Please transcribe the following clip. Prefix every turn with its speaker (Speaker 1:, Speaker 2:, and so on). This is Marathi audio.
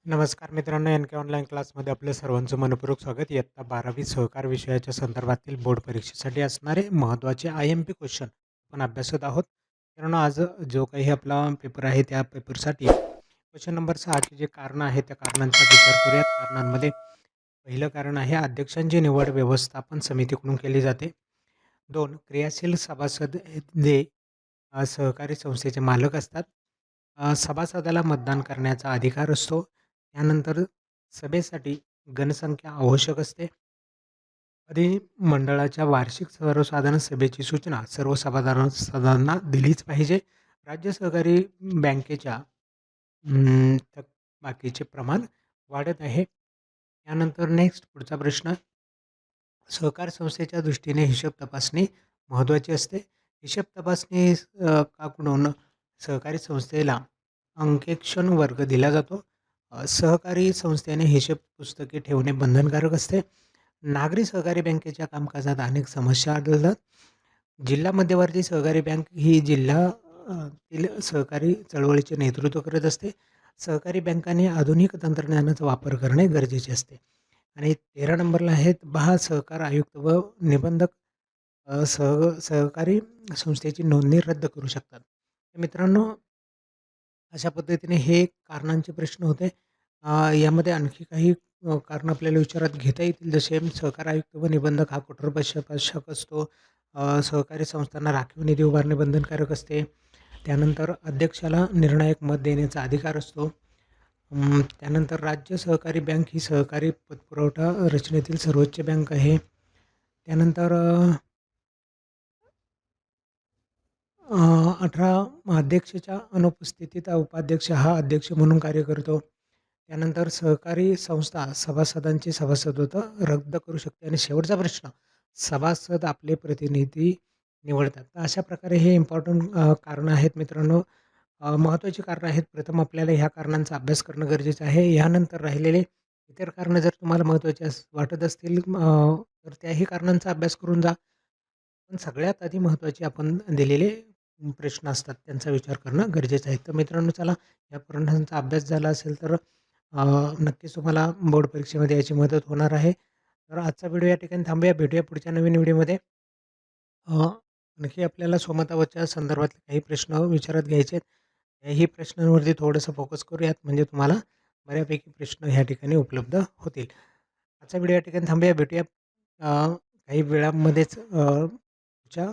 Speaker 1: नमस्कार मित्रांनो, एन के ऑनलाईन क्लासमध्ये आपलं सर्वांचं मनपूर्वक स्वागत. इयत्ता 12वी सहकार विषयाच्या संदर्भातील बोर्ड परीक्षेसाठी असणारे महत्त्वाचे IMP क्वेश्चन आपण अभ्यासत आहोत. मित्रांनो, आज जो काही आपला पेपर आहे त्या पेपरसाठी क्वेश्चन नंबर 6चे जे कारणं आहेत त्या कारणांचा विचार करूयात. कारणांमध्ये पहिलं कारण आहे अध्यक्षांची निवड व्यवस्थापन समितीकडून केली जाते. 2 क्रियाशील सभासद हे सहकारी संस्थेचे मालक असतात. सभासदाला मतदान करण्याचा अधिकार असतो. त्यानंतर सभेसाठी गणसंख्या आवश्यक असते. मंडळाच्या वार्षिक सर्वसाधारण सभेची सूचना सर्व सभासदांना दिलीच पाहिजे. राज्य सहकारी बँकेच्या थकबाकीचे प्रमाण वाढत आहे. त्यानंतर नेक्स्ट पुढचा प्रश्न, सहकार संस्थेच्या दृष्टीने हिशोब तपासणी महत्त्वाची असते. हिशोब तपासणी कडून सहकारी संस्थेला अंकेक्षण वर्ग दिला जातो. सहकारी संस्थेने हिशोब पुस्तके ठेवणे बंधनकारक असते. नागरी सहकारी बँकेच्या कामकाजात अनेक समस्या आढळतात. जिल्हा मध्यवर्ती सहकारी बँक ही तील सहकारी चळवळीचे नेतृत्व करत असते. सहकारी बँकांनी आधुनिक तंत्रज्ञानाचा वापर करणे गरजेचे असते. आणि 13 नंबरला आहेत 10 सहकार आयुक्त व निबंधक सहकारी संस्थेची नोंदणी रद्द करू शकतात. तर मित्रांनो, अशा पद्धतीने हे कारणांचे प्रश्न होते. यामध्ये आणखी काही कारणं आपल्याला विचारात घेता येतील, जसे सहकार आयुक्त व निबंधक हा कठोर पक्षपातक असतो. सहकारी संस्थांना राखीव निधी उभारणे बंधनकारक असते. त्यानंतर अध्यक्षाला निर्णायक मत देण्याचा अधिकार असतो. त्यानंतर राज्य सहकारी बँक ही सहकारी पतपुरवठा रचनेतील सर्वोच्च बँक आहे. त्यानंतर 18 अध्यक्षाच्या अनुपस्थितीत उपाध्यक्ष हा अध्यक्ष म्हणून कार्य करतो. त्यानंतर सहकारी संस्था सभासदांची सभासदत्व रद्द करू शकते. आणि शेवटचा प्रश्न, सभासद आपले प्रतिनिधी निवडतात. तर अशा प्रकारे हे इम्पॉर्टंट कारणं आहेत मित्रांनो, महत्त्वाची कारणं आहेत. प्रथम आपल्याला ह्या कारणांचा अभ्यास करणं गरजेचं आहे. यानंतर राहिलेले इतर कारणं जर तुम्हाला महत्त्वाचे वाटत असतील तर त्याही कारणांचा अभ्यास करून जा. पण सगळ्यात आधी महत्त्वाचे आपण दिलेले प्रश्न असतात त्यांचा विचार करणं गरजेचं आहे. तर मित्रांनो, चला, या प्रश्नांचा अभ्यास झाला असेल तर नक्कीच तुम्हाला बोर्ड परीक्षेमध्ये याची मदत होणार आहे. तर आजचा व्हिडिओ या ठिकाणी थांबूया. भेटूया पुढच्या नवीन व्हिडिओमध्ये. आणखी आपल्याला स्वमतावरच्या संदर्भातले काही प्रश्न विचारात घ्यायचे आहेत. याही प्रश्नांवरती थोडंसं फोकस करूयात, म्हणजे तुम्हाला बऱ्यापैकी प्रश्न ह्या ठिकाणी उपलब्ध होतील. आजचा व्हिडिओ या ठिकाणी थांबूया. भेटूया काही वेळामध्येच पुढच्या